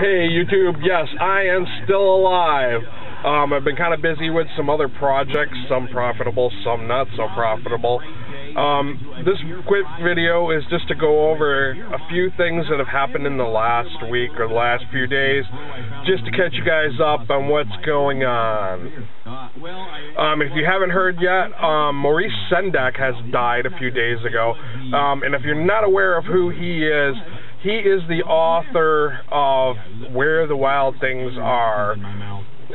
Hey YouTube, yes, I am still alive. I've been kind of busy with some other projects, some profitable, some not so profitable. This quick video is just to go over a few things that have happened in the last week or the last few days, just to catch you guys up on what's going on. If you haven't heard yet, Maurice Sendak has died a few days ago, and if you're not aware of who he is the author of Where the Wild Things Are.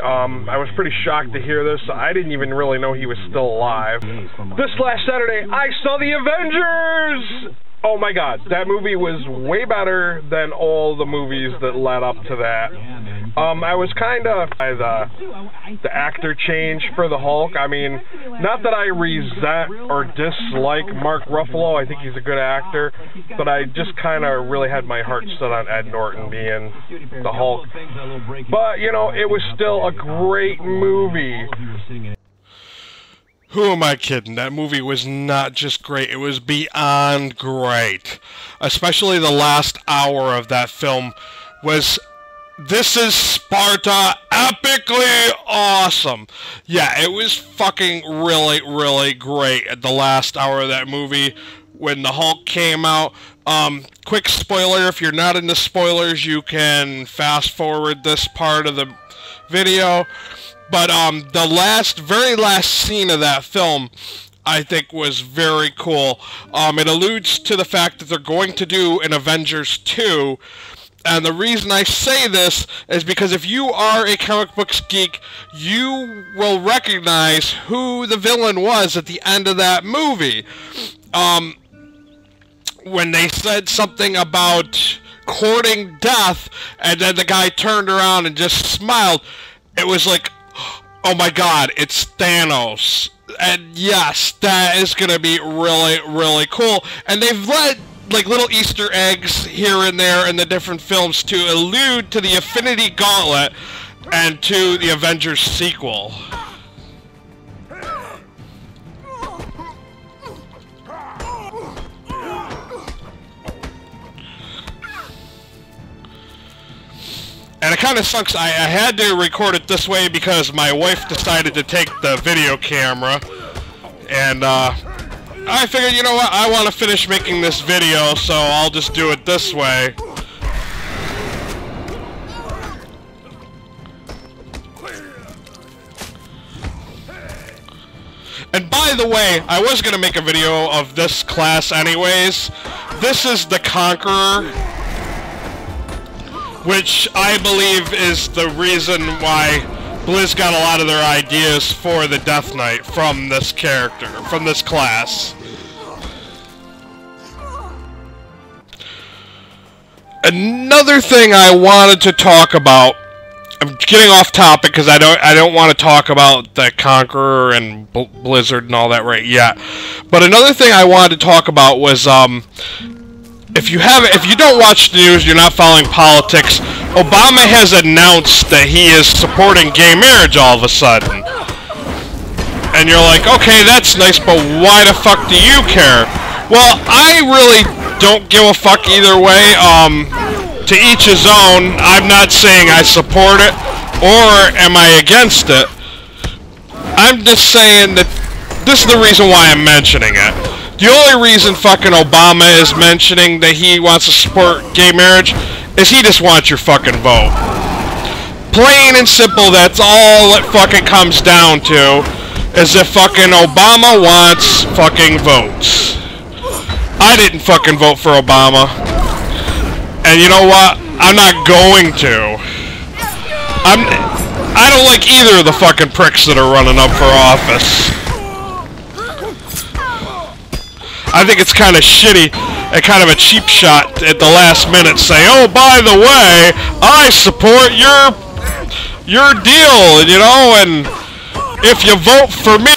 I was pretty shocked to hear this. I didn't even really know he was still alive. This last Saturday, I saw the Avengers! Oh my god, that movie was way better than all the movies that led up to that. I was kind of by the actor change for the Hulk. I mean, not that I resent or dislike Mark Ruffalo. I think he's a good actor, but I just kind of really had my heart set on Ed Norton being the Hulk. But, you know, it was still a great movie. Who am I kidding? That movie was not just great, it was beyond great. Especially the last hour of that film was, this is Sparta, epically awesome. Yeah, it was fucking really, really great at the last hour of that movie when the Hulk came out. Quick spoiler, if you're not into spoilers, you can fast forward this part of the video. But the very last scene of that film, I think, was very cool. It alludes to the fact that they're going to do an Avengers 2. And the reason I say this is because if you are a comic books geek, you will recognize who the villain was at the end of that movie. When they said something about courting death, and then the guy turned around and just smiled, it was like, oh my god, it's Thanos. And yes, that is going to be really, really cool. And they've let like little Easter eggs here and there in the different films to allude to the Infinity Gauntlet and to the Avengers sequel. And it kind of sucks. I had to record it this way because my wife decided to take the video camera. And I figured, you know what, I want to finish making this video, so I'll just do it this way. And by the way, I was going to make a video of this class anyways. This is the Conqueror, which I believe is the reason why Blizz got a lot of their ideas for the Death Knight from this character, from this class. Another thing I wanted to talk about, I'm getting off topic because I don't want to talk about the Conqueror and Blizzard and all that right yet. But another thing I wanted to talk about was if you don't watch the news, you're not following politics, Obama has announced that he is supporting gay marriage all of a sudden. And you're like, okay, that's nice, but why the fuck do you care? Well, I really don't give a fuck either way. To each his own. I'm not saying I support it, or am I against it. I'm just saying that this is the reason why I'm mentioning it. The only reason fucking Obama is mentioning that he wants to support gay marriage is he just wants your fucking vote. Plain and simple, that's all it fucking comes down to, is that fucking Obama wants fucking votes. I didn't fucking vote for Obama. And you know what? I'm not going to. I don't like either of the fucking pricks that are running up for office. I think it's kind of shitty and kind of a cheap shot at the last minute say, oh, by the way, I support your deal, you know, and if you vote for me.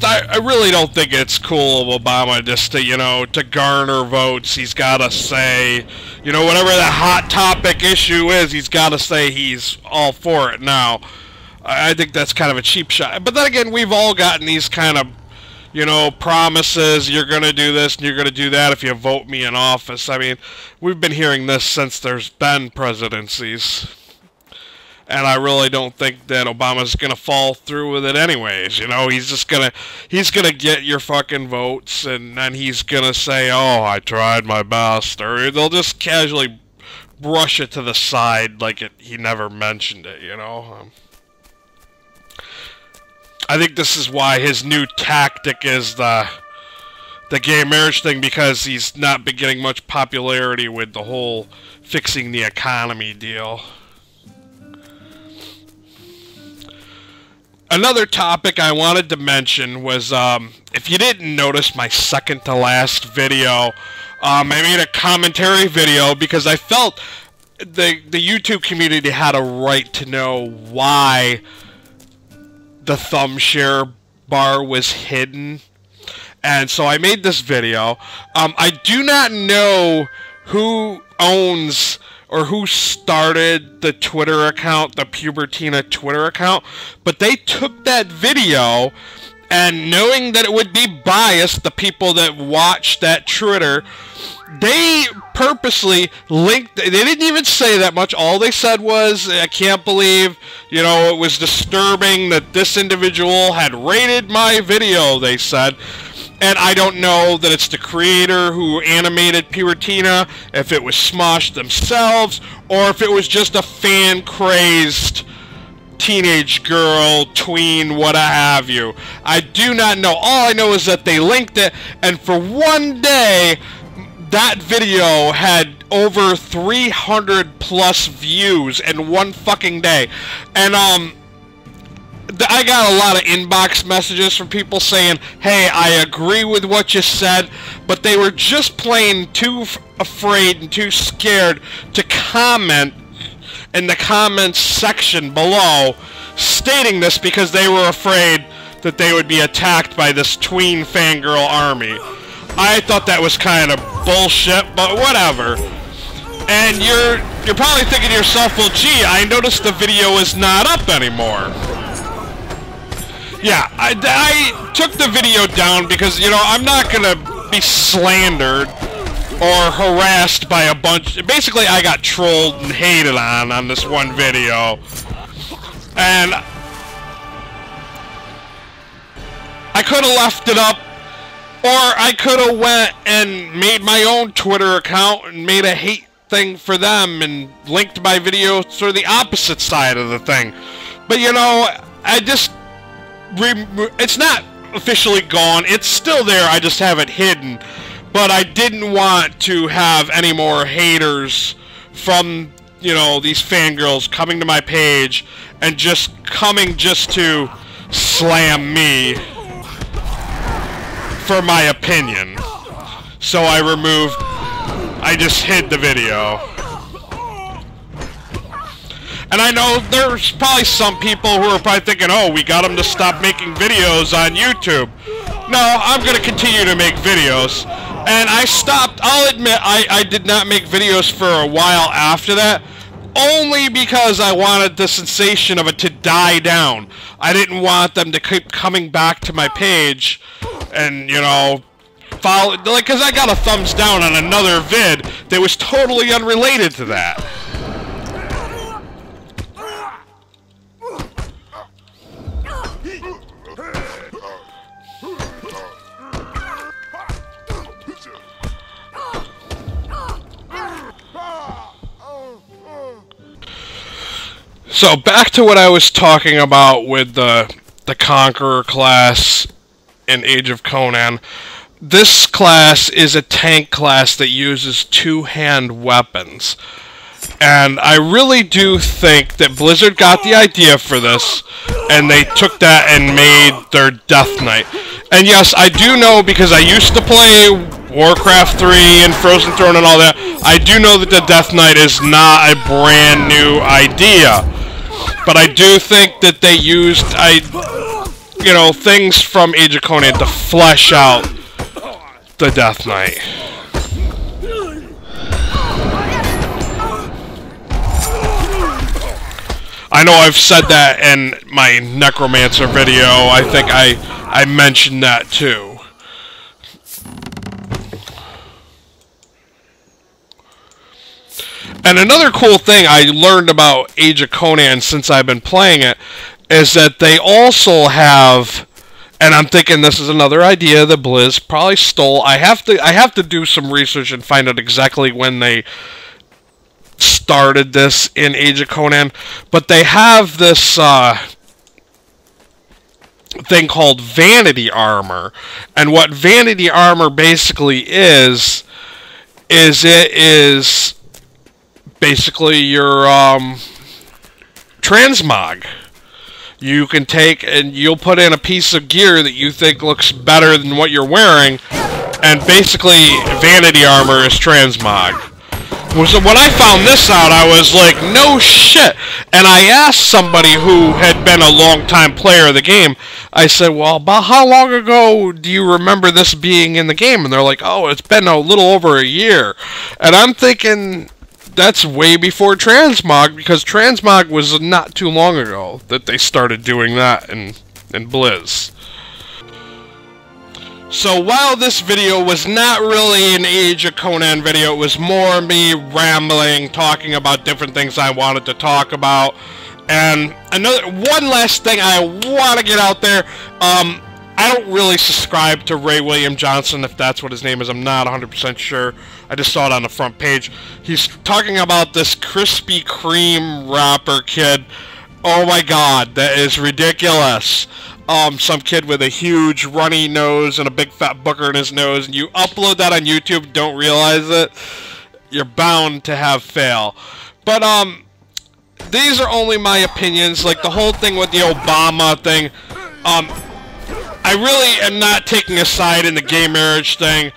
I really don't think it's cool of Obama just to, you know, to garner votes. He's got to say, you know, whatever the hot topic issue is, he's got to say he's all for it now. I think that's kind of a cheap shot. But then again, we've all gotten these kind of, you know, promises, you're going to do this and you're going to do that if you vote me in office. I mean, we've been hearing this since there's been presidencies. And I really don't think that Obama's going to fall through with it anyways. You know, he's going to get your fucking votes, and then he's going to say, oh, I tried my best. Or they'll just casually brush it to the side like he never mentioned it, you know. I think this is why his new tactic is the gay marriage thing, because he's not been getting much popularity with the whole fixing the economy deal. Another topic I wanted to mention was, if you didn't notice my second to last video, I made a commentary video because I felt the YouTube community had a right to know why the thumb share bar was hidden. And so I made this video. I do not know who owns or who started the Twitter account, the Pubertina Twitter account, but they took that video, and knowing that it would be biased, the people that watched that Twitter, they purposely linked, they didn't even say that much, all they said was, I can't believe, you know, it was disturbing that this individual had rated my video, they said. And I don't know that it's the creator who animated Pubertina, if it was Smosh themselves, or if it was just a fan-crazed teenage girl, tween, what have you. I do not know. All I know is that they linked it, and for one day, that video had over 300 plus views in one fucking day. And, I got a lot of inbox messages from people saying, hey, I agree with what you said, but they were just plain too afraid and too scared to comment in the comments section below stating this because they were afraid that they would be attacked by this tween fangirl army. I thought that was kind of bullshit, but whatever. And you're probably thinking to yourself, well, gee, I noticed the video is not up anymore. Yeah, I took the video down because, you know, I'm not going to be slandered or harassed by a bunch. Basically, I got trolled and hated on this one video. And I could have left it up, or I could have went and made my own Twitter account and made a hate thing for them and linked my video to the opposite side of the thing. But, you know, I just... it's not officially gone. It's still there. I just have it hidden. But I didn't want to have any more haters from, you know, these fangirls coming to my page and just coming just to slam me for my opinion. So I just hid the video. And I know there's probably some people who are probably thinking, oh, we got them to stop making videos on YouTube. No, I'm going to continue to make videos. And I stopped, I'll admit, I did not make videos for a while after that, only because I wanted the sensation of it to die down. I didn't want them to keep coming back to my page and, you know, follow, like, because I got a thumbs down on another vid that was totally unrelated to that. So back to what I was talking about with the Conqueror class in Age of Conan. This class is a tank class that uses two-hand weapons. And I really do think that Blizzard got the idea for this, and they took that and made their Death Knight. And yes, I do know, because I used to play Warcraft 3 and Frozen Throne and all that, I do know that the Death Knight is not a brand new idea. But I do think that they used, you know, things from Age of Conan to flesh out the Death Knight. I know I've said that in my Necromancer video. I think I I mentioned that too. And another cool thing I learned about Age of Conan since I've been playing it is that they also have, and I'm thinking this is another idea that Blizz probably stole. I have to do some research and find out exactly when they started this in Age of Conan, but they have this thing called vanity armor, and what vanity armor basically is it is basically your transmog. You can take and you'll put in a piece of gear that you think looks better than what you're wearing, and basically vanity armor is transmog. So when I found this out, I was like, no shit. And I asked somebody who had been a long-time player of the game, I said, well, about how long ago do you remember this being in the game? And they're like, oh, it's been a little over a year. And I'm thinking, that's way before transmog, because transmog was not too long ago that they started doing that in Blizz. So while this video was not really an Age of Conan video, it was more me rambling, talking about different things I wanted to talk about. And one last thing I want to get out there, I don't really subscribe to Ray William Johnson, if that's what his name is. I'm not 100% sure. I just saw it on the front page. He's talking about this Krispy Kreme rapper kid. Oh my god, that is ridiculous. Some kid with a huge runny nose and a big fat booger in his nose, and you upload that on YouTube, don't realize it, you're bound to have fail. But, these are only my opinions. Like, the whole thing with the Obama thing, I really am not taking a side in the gay marriage thing.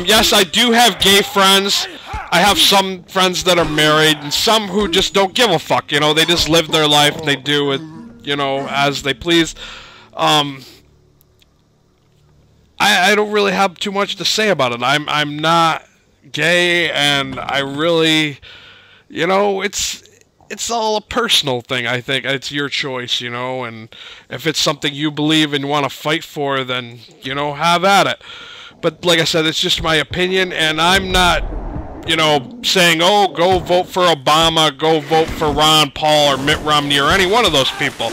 Yes, I do have gay friends. I have some friends that are married, and some who just don't give a fuck, you know, they just live their life, and they do it, you know, as they please. I don't really have too much to say about it. I'm not gay, and I really, you know, it's all a personal thing, I think. It's your choice, you know, and if it's something you believe and want to fight for, then, you know, have at it. But like I said, it's just my opinion, and I'm not, you know, saying, oh, go vote for Obama, go vote for Ron Paul or Mitt Romney or any one of those people.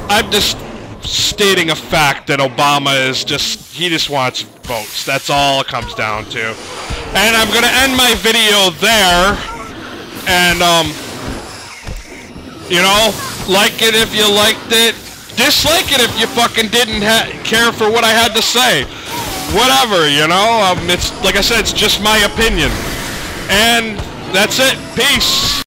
I'm just stating a fact that Obama is he just wants votes. That's all it comes down to. And I'm going to end my video there. And, you know, like it if you liked it. Dislike it if you fucking didn't care for what I had to say. Whatever, you know. It's, like I said, it's just my opinion. And that's it. Peace.